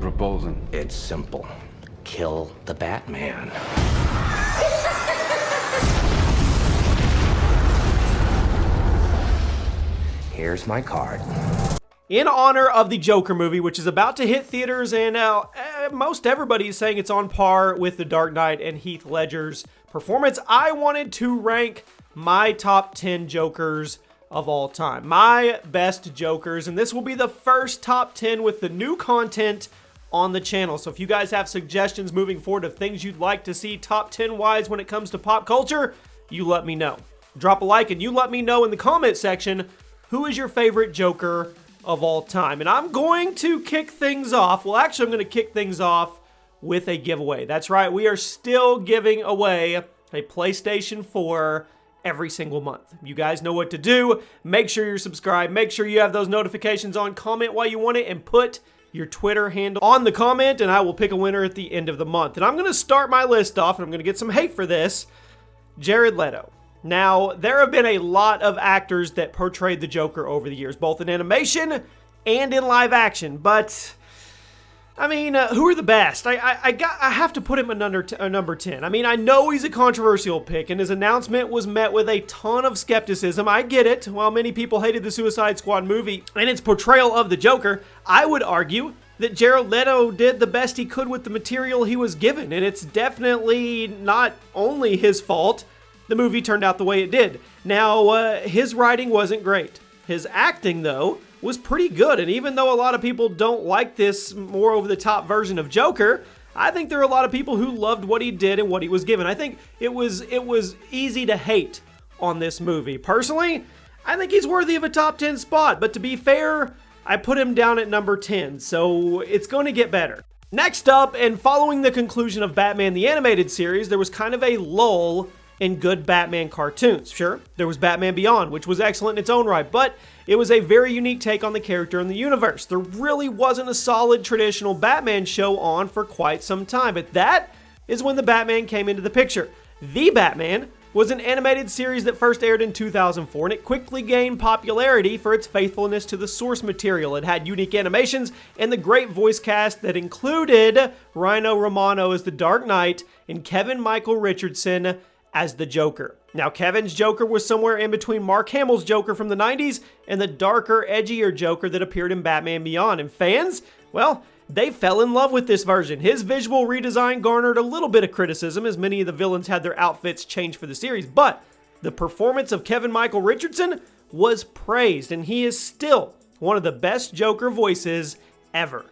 proposing? It's simple. Kill the Batman. Here's my card. In honor of the Joker movie, which is about to hit theaters, and now most everybody is saying it's on par with The Dark Knight and Heath Ledger's performance, I wanted to rank my top 10 Jokers of all time. My best Jokers, and this will be the first top 10 with the new content on the channel. So if you guys have suggestions moving forward of things you'd like to see top 10 wise when it comes to pop culture, you let me know. Drop a like and you let me know in the comment section who is your favorite Joker of all time. And I'm going to kick things off. Well, actually, I'm going to kick things off with a giveaway. That's right. We are still giving away a PlayStation 4 every single month. You guys know what to do. Make sure you're subscribed. Make sure you have those notifications on. Comment while you want it and put your Twitter handle on the comment, and I will pick a winner at the end of the month. And I'm going to start my list off, and I'm going to get some hate for this. Jared Leto. Now, there have been a lot of actors that portrayed the Joker over the years, both in animation and in live action. But, I mean, who are the best? I have to put him at number 10. I mean, I know he's a controversial pick, and his announcement was met with a ton of skepticism. I get it. While many people hated the Suicide Squad movie and its portrayal of the Joker, I would argue that Jared Leto did the best he could with the material he was given, and it's definitely not only his fault the movie turned out the way it did. Now, his writing wasn't great. His acting, though, was pretty good, and even though a lot of people don't like this more over-the-top version of Joker, I think there are a lot of people who loved what he did and what he was given. I think it was easy to hate on this movie. Personally, I think he's worthy of a top 10 spot, but to be fair, I put him down at number 10, so it's going to get better. Next up, and following the conclusion of Batman the Animated Series, there was kind of a lull in good Batman cartoons. Sure, there was Batman Beyond, which was excellent in its own right, but it was a very unique take on the character in the universe. There really wasn't a solid traditional Batman show on for quite some time, but that is when the Batman came into the picture. The Batman was an animated series that first aired in 2004, and it quickly gained popularity for its faithfulness to the source material. It had unique animations and the great voice cast that included Rhino Romano as the Dark Knight and Kevin Michael Richardson as the Joker. Now, Kevin's Joker was somewhere in between Mark Hamill's Joker from the 90s and the darker, edgier Joker that appeared in Batman Beyond. And fans, well, they fell in love with this version. His visual redesign garnered a little bit of criticism, as many of the villains had their outfits changed for the series, but the performance of Kevin Michael Richardson was praised, and he is still one of the best Joker voices ever.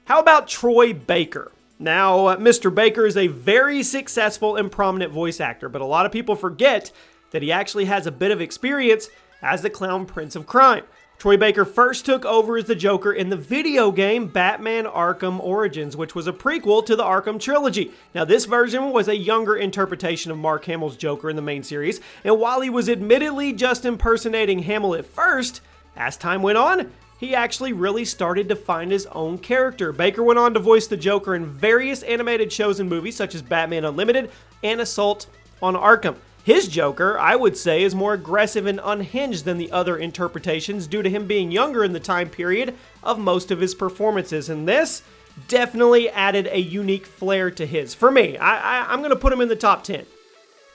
How about Troy Baker? Now, Mr. Baker is a very successful and prominent voice actor, but a lot of people forget that he actually has a bit of experience as the Clown Prince of Crime. Troy Baker first took over as the Joker in the video game Batman Arkham Origins, which was a prequel to the Arkham trilogy. Now, this version was a younger interpretation of Mark Hamill's Joker in the main series, and while he was admittedly just impersonating Hamill at first, as time went on, he actually really started to find his own character. Baker went on to voice the Joker in various animated shows and movies such as Batman Unlimited and Assault on Arkham. His Joker, I would say, is more aggressive and unhinged than the other interpretations due to him being younger in the time period of most of his performances, and this definitely added a unique flair to his. For me, I'm going to put him in the top 10.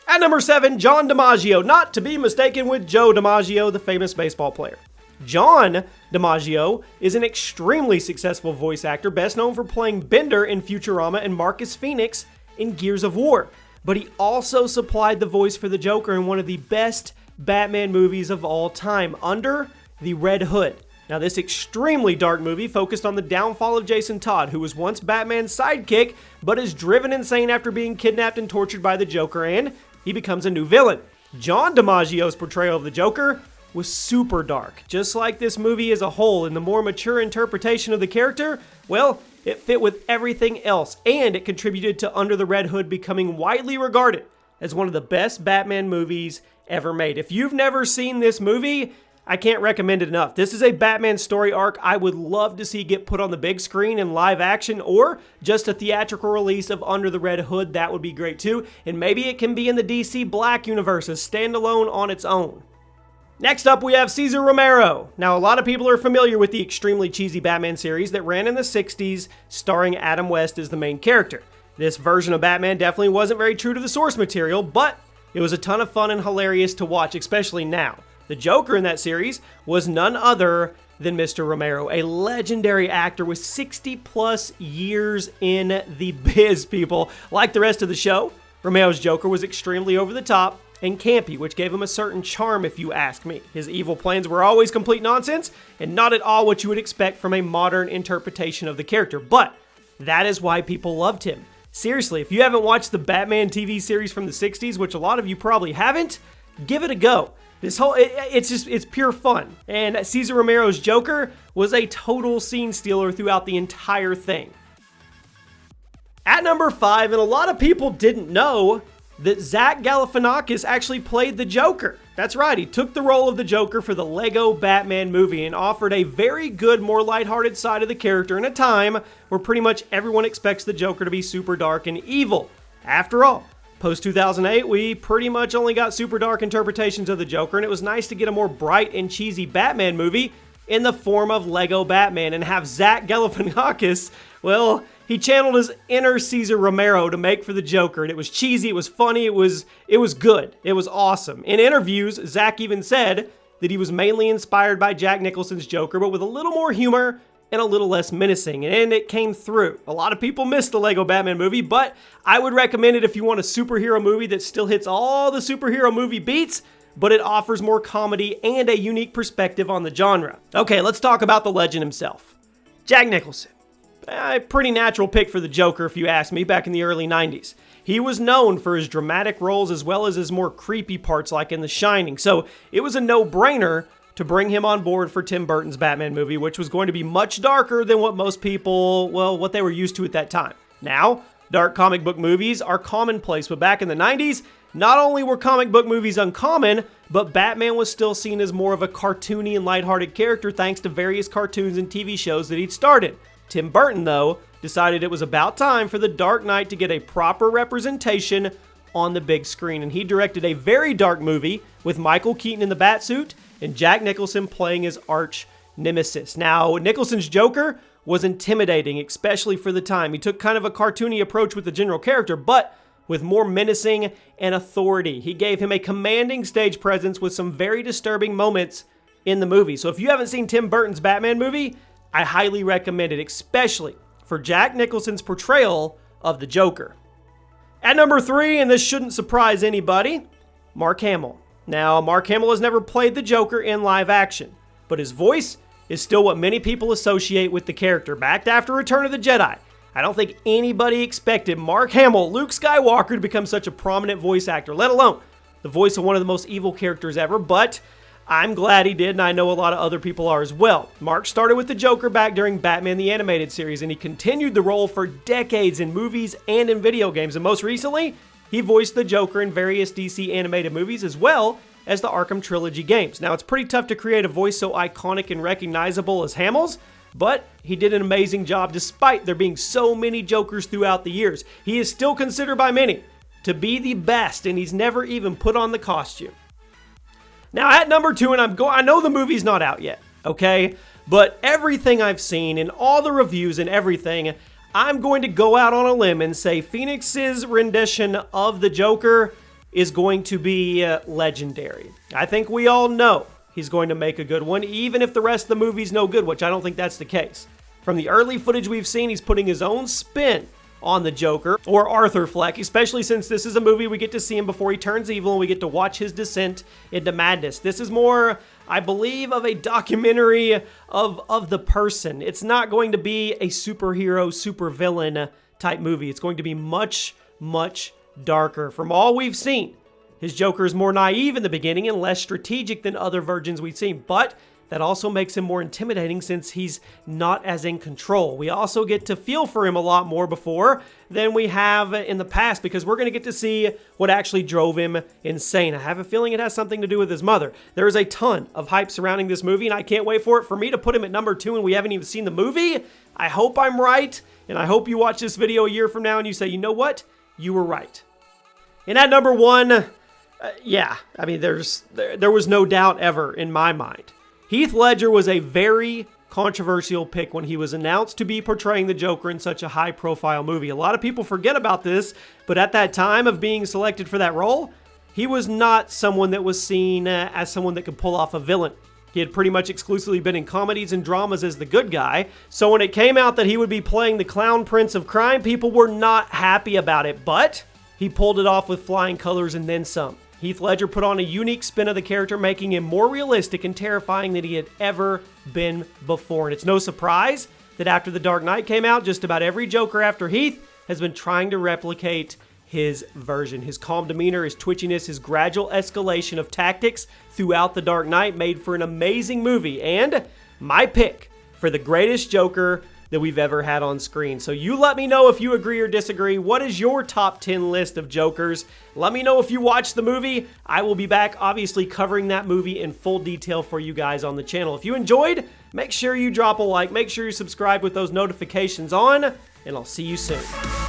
At number 7, John DiMaggio, not to be mistaken with Joe DiMaggio, the famous baseball player. John DiMaggio is an extremely successful voice actor, best known for playing Bender in Futurama and Marcus Phoenix in Gears of War. But he also supplied the voice for the Joker in one of the best Batman movies of all time, Under the Red Hood. Now, this extremely dark movie focused on the downfall of Jason Todd, who was once Batman's sidekick, but is driven insane after being kidnapped and tortured by the Joker, and he becomes a new villain. John DiMaggio's portrayal of the Joker was super dark. Just like this movie as a whole, and the more mature interpretation of the character, well, it fit with everything else, and it contributed to Under the Red Hood becoming widely regarded as one of the best Batman movies ever made. If you've never seen this movie, I can't recommend it enough. This is a Batman story arc I would love to see get put on the big screen in live action, or just a theatrical release of Under the Red Hood. That would be great too, and maybe it can be in the DC Black universe as standalone on its own. Next up, we have Cesar Romero. Now, a lot of people are familiar with the extremely cheesy Batman series that ran in the 60s, starring Adam West as the main character. This version of Batman definitely wasn't very true to the source material, but it was a ton of fun and hilarious to watch, especially now. The Joker in that series was none other than Mr. Romero, a legendary actor with 60-plus years in the biz, people. Like the rest of the show, Romero's Joker was extremely over the top and campy, which gave him a certain charm, if you ask me. His evil plans were always complete nonsense, and not at all what you would expect from a modern interpretation of the character. But that is why people loved him. Seriously, if you haven't watched the Batman TV series from the 60s, which a lot of you probably haven't, give it a go. It's pure fun. And Cesar Romero's Joker was a total scene stealer throughout the entire thing. At number 5, and a lot of people didn't know that Zach Galifianakis actually played the Joker. That's right, he took the role of the Joker for the Lego Batman movie and offered a very good, more lighthearted side of the character in a time where pretty much everyone expects the Joker to be super dark and evil. After all, post-2008, we pretty much only got super dark interpretations of the Joker, and it was nice to get a more bright and cheesy Batman movie in the form of Lego Batman and have Zach Galifianakis, well, he channeled his inner Cesar Romero to make for the Joker, and it was cheesy, it was funny, it was good, it was awesome. In interviews, Zach even said that he was mainly inspired by Jack Nicholson's Joker, but with a little more humor and a little less menacing, and it came through. A lot of people missed the Lego Batman movie, but I would recommend it if you want a superhero movie that still hits all the superhero movie beats, but it offers more comedy and a unique perspective on the genre. Okay, let's talk about the legend himself. Jack Nicholson. A pretty natural pick for the Joker, if you ask me, back in the early 90s. He was known for his dramatic roles as well as his more creepy parts like in The Shining, so it was a no-brainer to bring him on board for Tim Burton's Batman movie, which was going to be much darker than what most people, well, what they were used to at that time. Now, dark comic book movies are commonplace, but back in the 90s, not only were comic book movies uncommon, but Batman was still seen as more of a cartoony and lighthearted character thanks to various cartoons and TV shows that he'd starred in. Tim Burton, though, decided it was about time for The Dark Knight to get a proper representation on the big screen, and he directed a very dark movie with Michael Keaton in the Batsuit and Jack Nicholson playing his arch nemesis. Now, Nicholson's Joker was intimidating, especially for the time. He took kind of a cartoony approach with the general character, but with more menacing and authority. He gave him a commanding stage presence with some very disturbing moments in the movie. So if you haven't seen Tim Burton's Batman movie, I highly recommend it, especially for Jack Nicholson's portrayal of the Joker. At number 3, and this shouldn't surprise anybody, Mark Hamill. Now, Mark Hamill has never played the Joker in live action, but his voice is still what many people associate with the character. Back after Return of the Jedi, I don't think anybody expected Mark Hamill, Luke Skywalker, to become such a prominent voice actor, let alone the voice of one of the most evil characters ever, but I'm glad he did, and I know a lot of other people are as well. Mark started with the Joker back during Batman the Animated Series, and he continued the role for decades in movies and in video games, and most recently, he voiced the Joker in various DC animated movies as well as the Arkham Trilogy games. Now, it's pretty tough to create a voice so iconic and recognizable as Hamill's, but he did an amazing job despite there being so many Jokers throughout the years. He is still considered by many to be the best, and he's never even put on the costume. Now, at number 2, and I know the movie's not out yet, okay? But everything I've seen and all the reviews and everything, I'm going to go out on a limb and say Phoenix's rendition of the Joker is going to be legendary. I think we all know he's going to make a good one, even if the rest of the movie's no good, which I don't think that's the case. From the early footage we've seen, he's putting his own spin on the Joker, or Arthur Fleck, especially since this is a movie we get to see him before he turns evil and we get to watch his descent into madness. This is more, I believe, of a documentary of the person. It's not going to be a superhero, supervillain type movie. It's going to be much, much darker. From all we've seen, his Joker is more naive in the beginning and less strategic than other versions we've seen, but that also makes him more intimidating since he's not as in control. We also get to feel for him a lot more before than we have in the past because we're going to get to see what actually drove him insane. I have a feeling it has something to do with his mother. There is a ton of hype surrounding this movie, and I can't wait for it. For me to put him at number 2 and we haven't even seen the movie, I hope I'm right, and I hope you watch this video a year from now and you say, you know what? You were right. And at number 1, Yeah, I mean, there was no doubt ever in my mind. Heath Ledger was a very controversial pick when he was announced to be portraying the Joker in such a high-profile movie. A lot of people forget about this, but at that time of being selected for that role, he was not someone that was seen as someone that could pull off a villain. He had pretty much exclusively been in comedies and dramas as the good guy, so when it came out that he would be playing the clown prince of crime, people were not happy about it, but he pulled it off with flying colors and then some. Heath Ledger put on a unique spin of the character, making him more realistic and terrifying than he had ever been before. And it's no surprise that after The Dark Knight came out, just about every Joker after Heath has been trying to replicate his version. His calm demeanor, his twitchiness, his gradual escalation of tactics throughout The Dark Knight made for an amazing movie, and my pick for the greatest Joker that we've ever had on screen. So you let me know if you agree or disagree. What is your top 10 list of Jokers? Let me know if you watched the movie. I will be back, obviously, covering that movie in full detail for you guys on the channel. If you enjoyed, make sure you drop a like, make sure you subscribe with those notifications on, and I'll see you soon.